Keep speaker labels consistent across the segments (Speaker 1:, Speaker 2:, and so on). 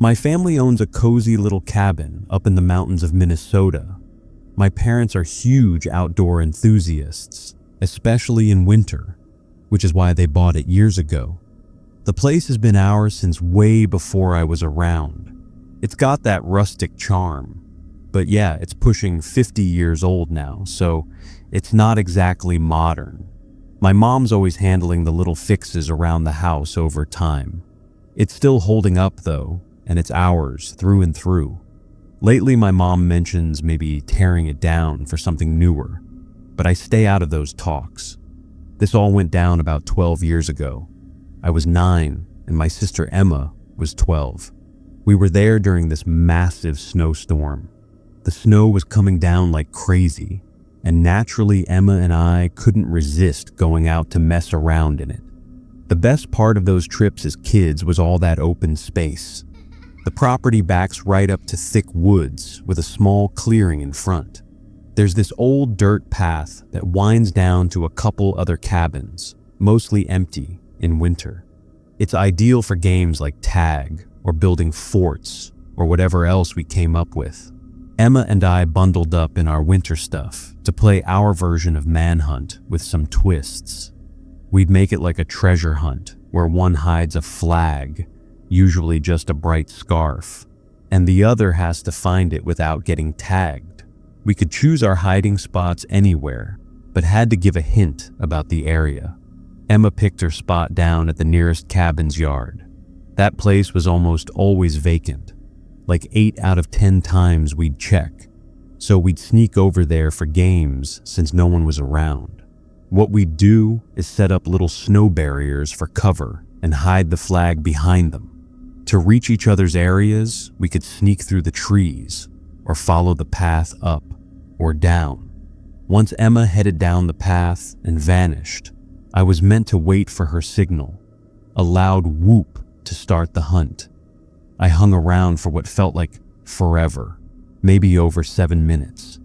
Speaker 1: My family owns a cozy little cabin up in the mountains of Minnesota. My parents are huge outdoor enthusiasts, especially in winter, which is why they bought it years ago. The place has been ours since way before I was around. It's got that rustic charm, but yeah, it's pushing 50 years old now, so it's not exactly modern. My mom's always handling the little fixes around the house over time. It's still holding up though, and it's ours through and through. Lately, my mom mentions maybe tearing it down for something newer, but I stay out of those talks. This all went down about 12 years ago. I was 9, and my sister Emma was 12. We were there during this massive snowstorm. The snow was coming down like crazy, and naturally Emma and I couldn't resist going out to mess around in it. The best part of those trips as kids was all that open space. The property backs right up to thick woods with a small clearing in front. There's this old dirt path that winds down to a couple other cabins, mostly empty in winter. It's ideal for games like tag or building forts or whatever else we came up with. Emma and I bundled up in our winter stuff to play our version of manhunt with some twists. We'd make it like a treasure hunt where one hides a flag, usually just a bright scarf, and the other has to find it without getting tagged. We could choose our hiding spots anywhere, but had to give a hint about the area. Emma picked her spot down at the nearest cabin's yard. That place was almost always vacant. Like 8 out of 10 times we'd check, so we'd sneak over there for games since no one was around. What we'd do is set up little snow barriers for cover and hide the flag behind them. To reach each other's areas, we could sneak through the trees or follow the path up or down. Once Emma headed down the path and vanished, I was meant to wait for her signal, a loud whoop to start the hunt. I hung around for what felt like forever, maybe over 7 minutes.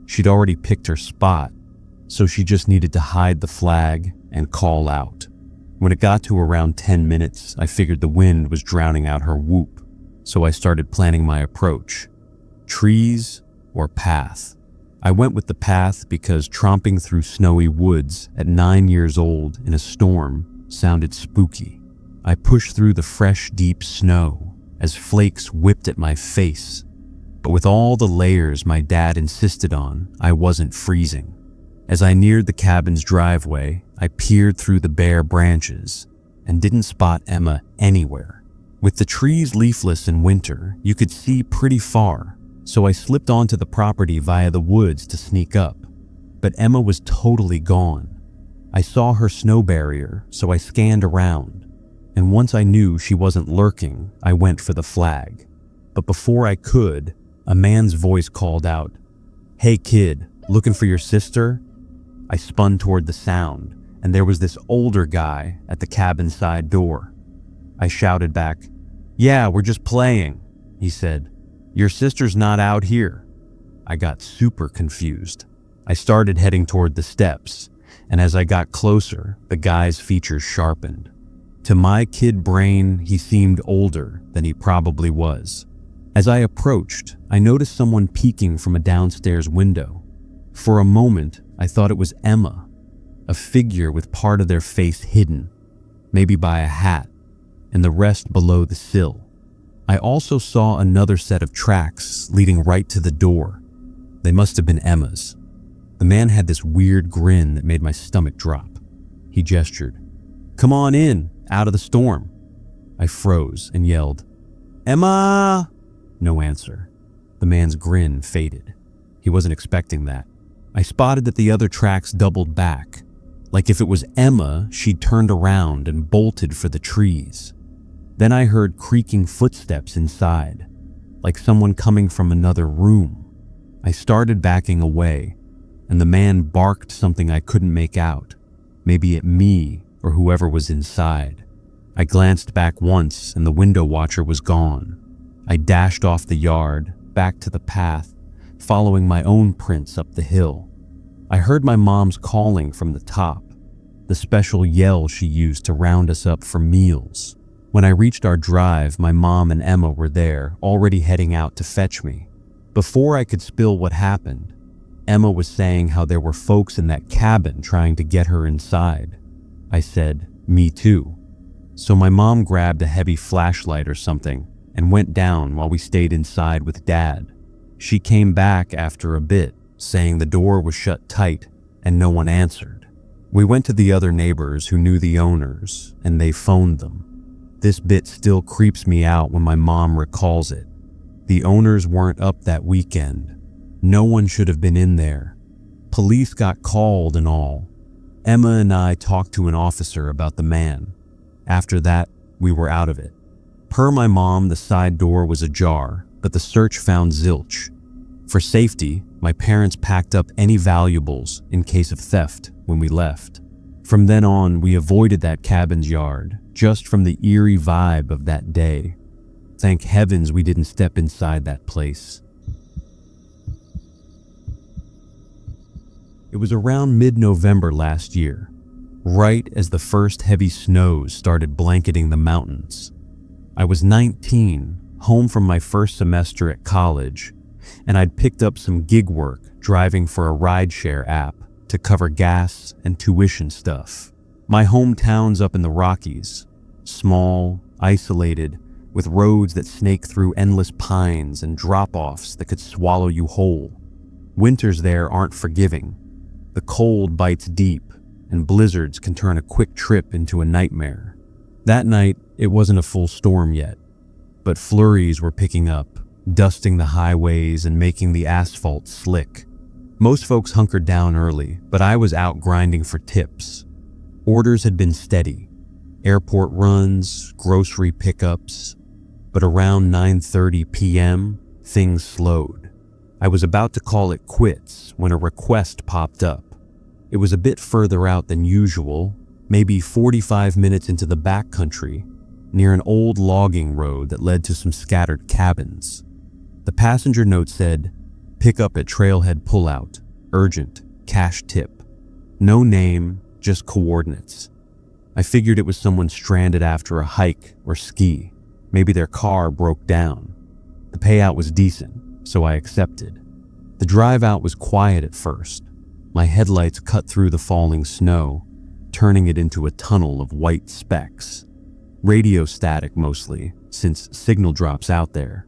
Speaker 1: She'd already picked her spot, so she just needed to hide the flag and call out. When it got to around 10 minutes, I figured the wind was drowning out her whoop, so I started planning my approach. Trees or path? I went with the path because tromping through snowy woods at 9 years old in a storm sounded spooky. I pushed through the fresh, deep snow as flakes whipped at my face. But with all the layers my dad insisted on, I wasn't freezing. As I neared the cabin's driveway, I peered through the bare branches and didn't spot Emma anywhere. With the trees leafless in winter, you could see pretty far, so I slipped onto the property via the woods to sneak up. But Emma was totally gone. I saw her snow barrier, so I scanned around. And once I knew she wasn't lurking, I went for the flag. But before I could, a man's voice called out, "Hey kid, looking for your sister?" I spun toward the sound, and there was this older guy at the cabin side door. I shouted back, "Yeah, we're just playing," he said. "Your sister's not out here." I got super confused. I started heading toward the steps, and as I got closer, the guy's features sharpened. To my kid brain, he seemed older than he probably was. As I approached, I noticed someone peeking from a downstairs window. For a moment, I thought it was Emma, a figure with part of their face hidden, maybe by a hat, and the rest below the sill. I also saw another set of tracks leading right to the door. They must have been Emma's. The man had this weird grin that made my stomach drop. He gestured, "Come on in, out of the storm." I froze and yelled, "Emma!" No answer. The man's grin faded. He wasn't expecting that. I spotted that the other tracks doubled back. Like if it was Emma, she'd turned around and bolted for the trees. Then I heard creaking footsteps inside, like someone coming from another room. I started backing away, and the man barked something I couldn't make out, maybe at me or whoever was inside. I glanced back once and the window watcher was gone. I dashed off the yard, back to the path, following my own prints up the hill. I heard my mom's calling from the top, the special yell she used to round us up for meals. When I reached our drive, my mom and Emma were there, already heading out to fetch me. Before I could spill what happened, Emma was saying how there were folks in that cabin trying to get her inside. I said, "Me too." So my mom grabbed a heavy flashlight or something and went down while we stayed inside with Dad. She came back after a bit, saying the door was shut tight and no one answered. We went to the other neighbors who knew the owners, and they phoned them. This bit still creeps me out when my mom recalls it. The owners weren't up that weekend. No one should have been in there. Police got called and all. Emma and I talked to an officer about the man. After that, we were out of it. Per my mom, the side door was ajar, but the search found zilch. For safety, my parents packed up any valuables in case of theft when we left. From then on, we avoided that cabin's yard, just from the eerie vibe of that day. Thank heavens we didn't step inside that place. It was around mid-November last year, right as the first heavy snows started blanketing the mountains. I was 19, home from my first semester at college, and I'd picked up some gig work driving for a rideshare app to cover gas and tuition stuff. My hometown's up in the Rockies, small, isolated, with roads that snake through endless pines and drop-offs that could swallow you whole. Winters there aren't forgiving. The cold bites deep, and blizzards can turn a quick trip into a nightmare. That night, it wasn't a full storm yet, but flurries were picking up, dusting the highways and making the asphalt slick. Most folks hunkered down early, but I was out grinding for tips. Orders had been steady. Airport runs, grocery pickups. But around 9:30 p.m., things slowed. I was about to call it quits when a request popped up. It was a bit further out than usual, maybe 45 minutes into the backcountry, near an old logging road that led to some scattered cabins. The passenger note said, "Pick up at Trailhead Pullout, urgent, cash tip." No name, just coordinates. I figured it was someone stranded after a hike or ski. Maybe their car broke down. The payout was decent, so I accepted. The drive out was quiet at first. My headlights cut through the falling snow, turning it into a tunnel of white specks. Radio static mostly, since signal drops out there.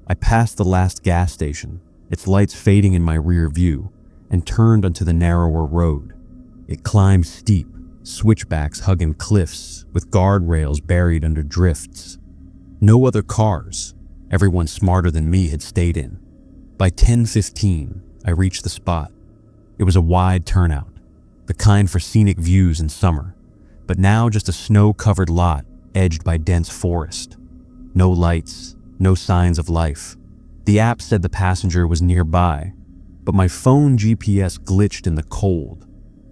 Speaker 1: I passed the last gas station, its lights fading in my rear view, and turned onto the narrower road. It climbed steep, switchbacks hugging cliffs, with guardrails buried under drifts. No other cars. Everyone smarter than me had stayed in. By 10:15, I reached the spot. It was a wide turnout, the kind for scenic views in summer, but now just a snow-covered lot edged by dense forest. No lights, no signs of life. The app said the passenger was nearby, but my phone GPS glitched in the cold.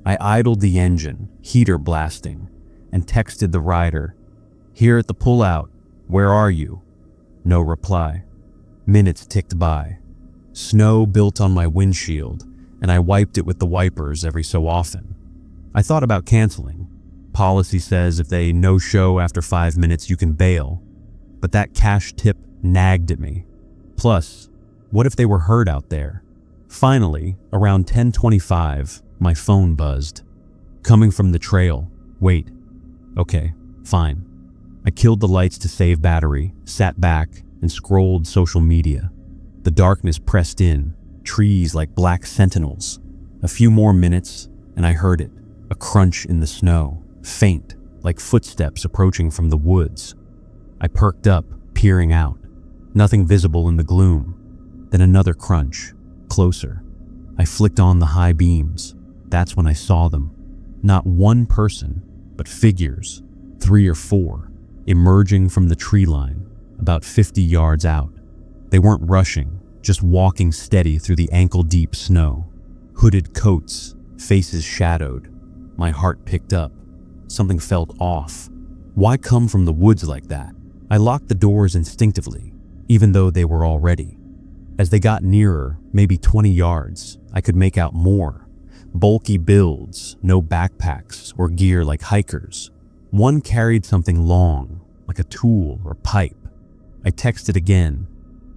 Speaker 1: I idled the engine, heater blasting, and texted the rider, "Here at the pullout. Where are you?" No reply. Minutes ticked by. Snow built on my windshield, and I wiped it with the wipers every so often. I thought about canceling. Policy says if they no-show after 5 minutes, you can bail. But that cash tip nagged at me. Plus, what if they were hurt out there? Finally, around 10:25, my phone buzzed. Coming from the trail. Wait. Okay, fine. I killed the lights to save battery, sat back, and scrolled social media. The darkness pressed in, trees like black sentinels. A few more minutes, and I heard it, a crunch in the snow, faint, like footsteps approaching from the woods. I perked up, peering out. Nothing visible in the gloom. Then another crunch, closer. I flicked on the high beams. That's when I saw them. Not one person, but figures, 3 or 4. Emerging from the tree line, about 50 yards out. They weren't rushing, just walking steady through the ankle-deep snow. Hooded coats, faces shadowed. My heart picked up. Something felt off. Why come from the woods like that? I locked the doors instinctively, even though they were all ready. As they got nearer, maybe 20 yards, I could make out more. Bulky builds, no backpacks or gear like hikers. One carried something long, like a tool or pipe. I texted again.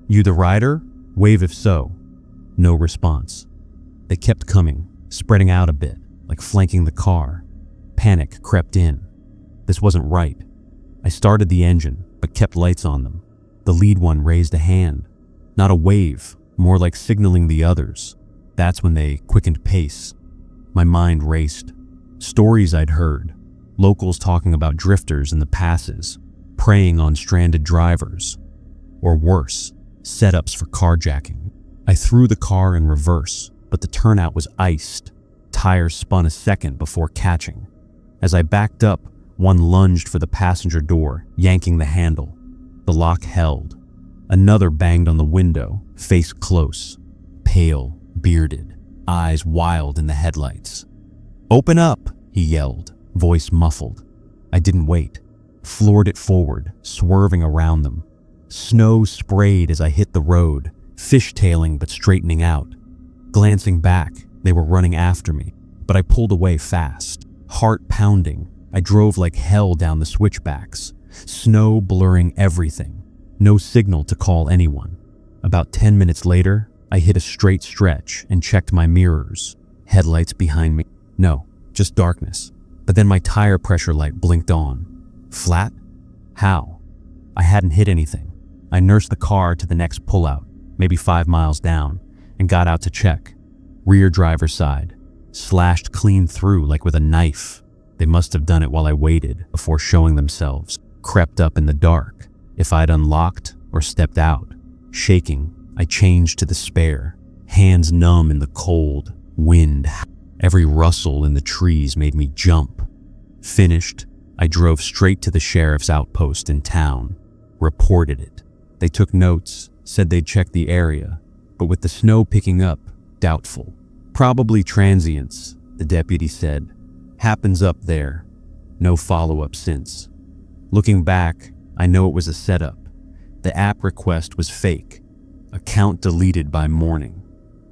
Speaker 1: "You the rider? Wave if so." No response. They kept coming, spreading out a bit, like flanking the car. Panic crept in. This wasn't right. I started the engine, but kept lights on them. The lead one raised a hand. Not a wave, more like signaling the others. That's when they quickened pace. My mind raced. Stories I'd heard. Locals talking about drifters in the passes, preying on stranded drivers. Or worse, setups for carjacking. I threw the car in reverse, but the turnout was iced. Tires spun a second before catching. As I backed up, one lunged for the passenger door, yanking the handle. The lock held. Another banged on the window, face close. Pale, bearded, eyes wild in the headlights. "Open up," he yelled, voice muffled. I didn't wait. Floored it forward, swerving around them. Snow sprayed as I hit the road, fishtailing but straightening out. Glancing back, they were running after me, but I pulled away fast. Heart pounding, I drove like hell down the switchbacks, snow blurring everything. No signal to call anyone. About 10 minutes later, I hit a straight stretch and checked my mirrors. Headlights behind me. No, just darkness. But then my tire pressure light blinked on. Flat? How? I hadn't hit anything. I nursed the car to the next pullout, maybe 5 miles down, and got out to check. Rear driver's side, slashed clean through like with a knife. They must have done it while I waited before showing themselves, crept up in the dark. If I'd unlocked or stepped out. Shaking, I changed to the spare, hands numb in the cold, wind. Every rustle in the trees made me jump. Finished, I drove straight to the sheriff's outpost in town, reported it. They took notes, said they'd check the area, but with the snow picking up, doubtful. "Probably transients," the deputy said. "Happens up there." No follow-up since. Looking back, I know it was a setup. The app request was fake. Account deleted by morning.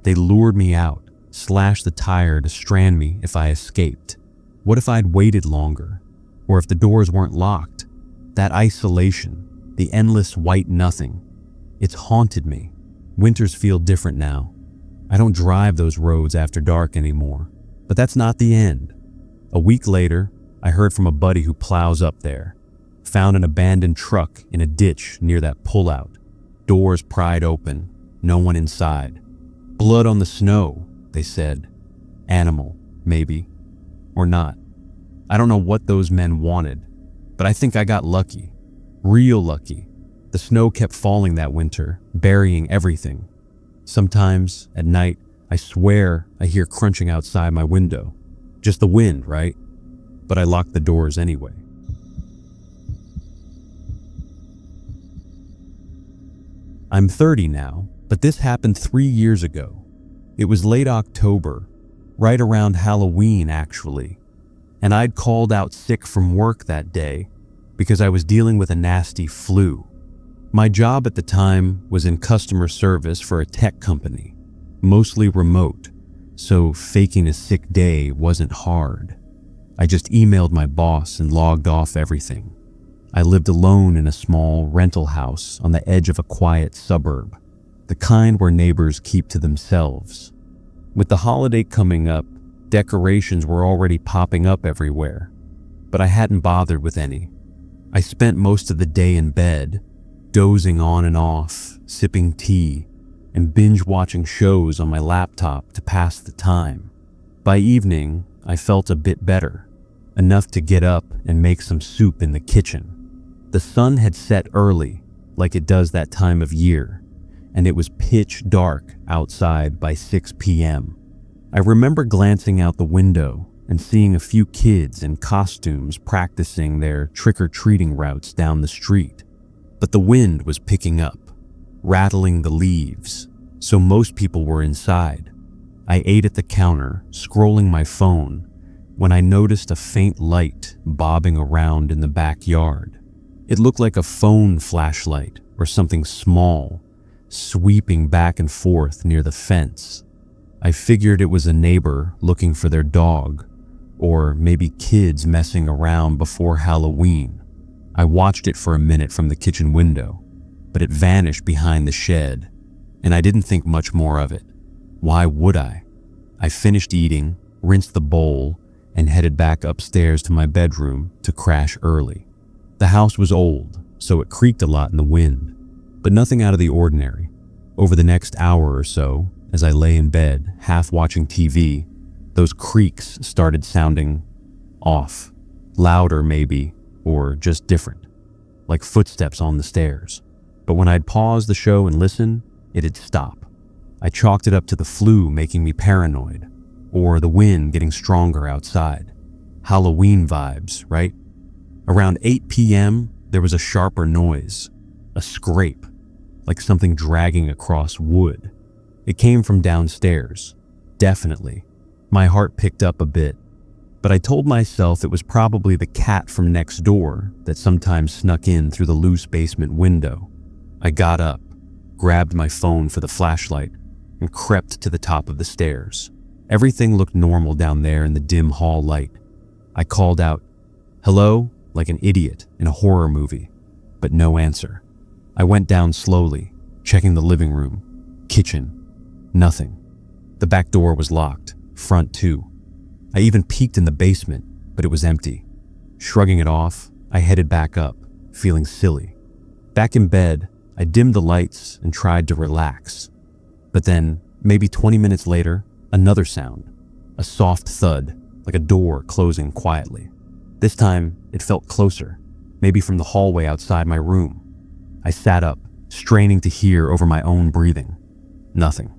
Speaker 1: They lured me out, slashed the tire to strand me if I escaped. What if I'd waited longer? Or if the doors weren't locked? That isolation, the endless white nothing. It's haunted me. Winters feel different now. I don't drive those roads after dark anymore. But that's not the end. A week later, I heard from a buddy who plows up there. Found an abandoned truck in a ditch near that pullout. Doors pried open, no one inside. Blood on the snow, they said. Animal, maybe. Or not. I don't know what those men wanted, but I think I got lucky. Real lucky. The snow kept falling that winter, burying everything. Sometimes, at night, I swear I hear crunching outside my window. Just the wind, right? But I locked the doors anyway. I'm 30 now, but this happened 3 years ago. It was late October, right around Halloween actually, and I'd called out sick from work that day because I was dealing with a nasty flu. My job at the time was in customer service for a tech company, mostly remote, so faking a sick day wasn't hard. I just emailed my boss and logged off everything. I lived alone in a small rental house on the edge of a quiet suburb, the kind where neighbors keep to themselves. With the holiday coming up, decorations were already popping up everywhere, but I hadn't bothered with any. I spent most of the day in bed, dozing on and off, sipping tea, and binge-watching shows on my laptop to pass the time. By evening, I felt a bit better, enough to get up and make some soup in the kitchen. The sun had set early, like it does that time of year, and it was pitch dark outside by 6 p.m. I remember glancing out the window and seeing a few kids in costumes practicing their trick-or-treating routes down the street. But the wind was picking up, rattling the leaves, so most people were inside. I ate at the counter, scrolling my phone, when I noticed a faint light bobbing around in the backyard. It looked like a phone flashlight or something small, sweeping back and forth near the fence. I figured it was a neighbor looking for their dog, or maybe kids messing around before Halloween. I watched it for a minute from the kitchen window, but it vanished behind the shed, and I didn't think much more of it. Why would I? I finished eating, rinsed the bowl, and headed back upstairs to my bedroom to crash early. The house was old, so it creaked a lot in the wind, but nothing out of the ordinary. Over the next hour or so, as I lay in bed, half watching TV, those creaks started sounding off. Louder maybe, or just different, like footsteps on the stairs. But when I'd pause the show and listen, it'd stop. I chalked it up to the flu making me paranoid, or the wind getting stronger outside. Halloween vibes, right? Around 8 p.m., there was a sharper noise, a scrape, like something dragging across wood. It came from downstairs, definitely. My heart picked up a bit, but I told myself it was probably the cat from next door that sometimes snuck in through the loose basement window. I got up, grabbed my phone for the flashlight, and crept to the top of the stairs. Everything looked normal down there in the dim hall light. I called out, "Hello?" like an idiot in a horror movie, but no answer. I went down slowly, checking the living room, kitchen, nothing. The back door was locked, front too. I even peeked in the basement, but it was empty. Shrugging it off, I headed back up, feeling silly. Back in bed, I dimmed the lights and tried to relax. But then, maybe 20 minutes later, another sound. A soft thud, like a door closing quietly. This time, it felt closer, maybe from the hallway outside my room. I sat up, straining to hear over my own breathing. Nothing.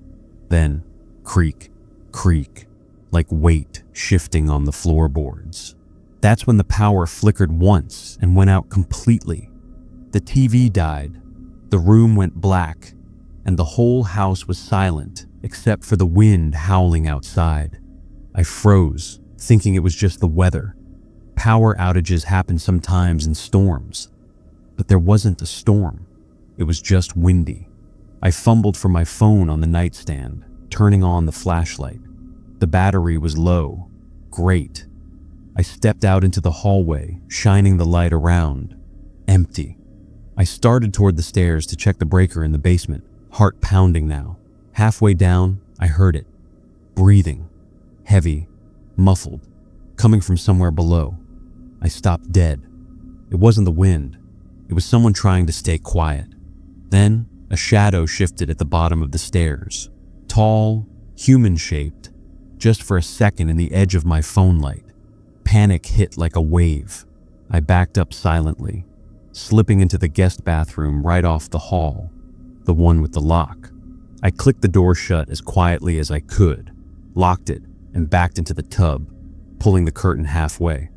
Speaker 1: Then, creak, creak, like weight shifting on the floorboards. That's when the power flickered once and went out completely. The TV died, the room went black, and the whole house was silent except for the wind howling outside. I froze, thinking it was just the weather. Power outages happen sometimes in storms, but there wasn't a storm. It was just windy. I fumbled for my phone on the nightstand, turning on the flashlight. The battery was low. Great. I stepped out into the hallway, shining the light around. Empty. I started toward the stairs to check the breaker in the basement, heart pounding now. Halfway down, I heard it. Breathing. Heavy. Muffled. Coming from somewhere below. I stopped dead. It wasn't the wind. It was someone trying to stay quiet. Then, a shadow shifted at the bottom of the stairs. Tall, human-shaped, just for a second in the edge of my phone light. Panic hit like a wave. I backed up silently, slipping into the guest bathroom right off the hall, the one with the lock. I clicked the door shut as quietly as I could, locked it, and backed into the tub, pulling the curtain halfway.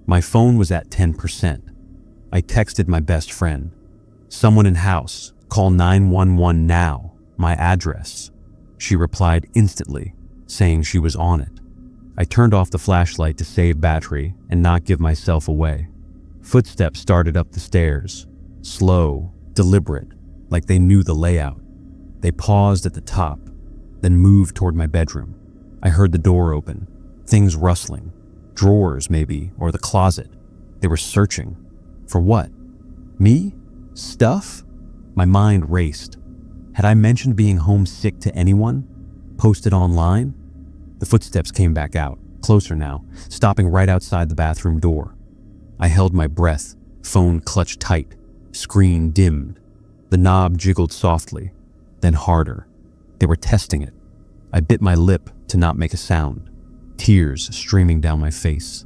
Speaker 1: My phone was at 10%. I texted my best friend. "Someone in house, call 911 now, my address." She replied instantly, saying she was on it. I turned off the flashlight to save battery and not give myself away. Footsteps started up the stairs, slow, deliberate, like they knew the layout. They paused at the top, then moved toward my bedroom. I heard the door open, things rustling, drawers maybe, or the closet. They were searching. For what? Me? Stuff? My mind raced. Had I mentioned being homesick to anyone? Posted online? The footsteps came back out, closer now, stopping right outside the bathroom door. I held my breath, phone clutched tight, screen dimmed. The knob jiggled softly, then harder. They were testing it. I bit my lip to not make a sound, tears streaming down my face.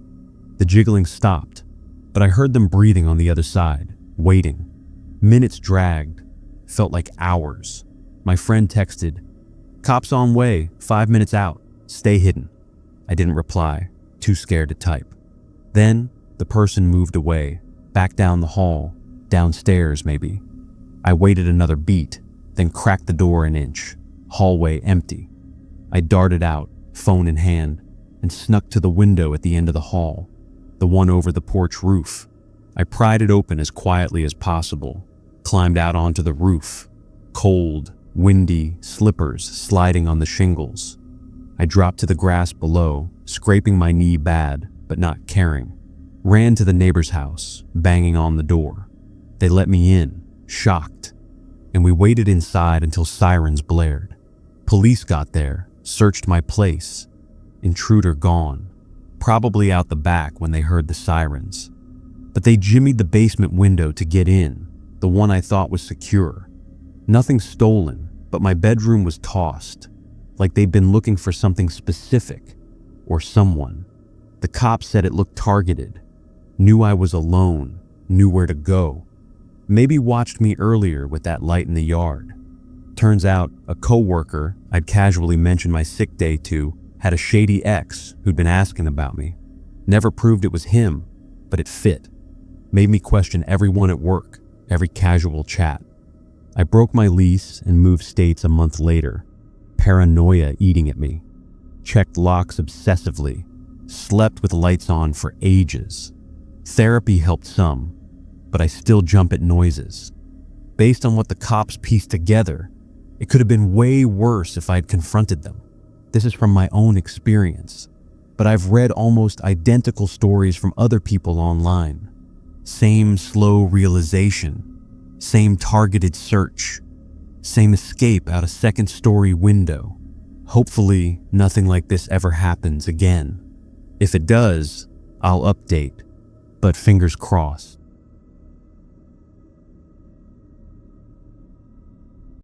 Speaker 1: The jiggling stopped, but I heard them breathing on the other side, waiting. Minutes dragged, felt like hours. My friend texted, "Cops on way, 5 minutes out, stay hidden." I didn't reply, too scared to type. Then, the person moved away, back down the hall, downstairs maybe. I waited another beat, then cracked the door an inch, hallway empty. I darted out, phone in hand, and snuck to the window at the end of the hall, the one over the porch roof. I pried it open as quietly as possible, climbed out onto the roof, cold, windy, slippers sliding on the shingles. I dropped to the grass below, scraping my knee bad, but not caring. Ran to the neighbor's house, banging on the door. They let me in, shocked, and we waited inside until sirens blared. Police got there, searched my place. Intruder gone, probably out the back when they heard the sirens. But they jimmied the basement window to get in, the one I thought was secure. Nothing stolen, but my bedroom was tossed, like they'd been looking for something specific, or someone. The cops said it looked targeted, knew I was alone, knew where to go. Maybe watched me earlier with that light in the yard. Turns out, a coworker I'd casually mentioned my sick day to had a shady ex who'd been asking about me. Never proved it was him, but it fit. Made me question everyone at work, every casual chat. I broke my lease and moved states a month later, paranoia eating at me. Checked locks obsessively, slept with lights on for ages. Therapy helped some, but I still jump at noises. Based on what the cops pieced together, it could have been way worse if I'd confronted them. This is from my own experience, but I've read almost identical stories from other people online. Same slow realization, same targeted search, same escape out a second-story window. Hopefully, nothing like this ever happens again. If it does, I'll update, but fingers crossed.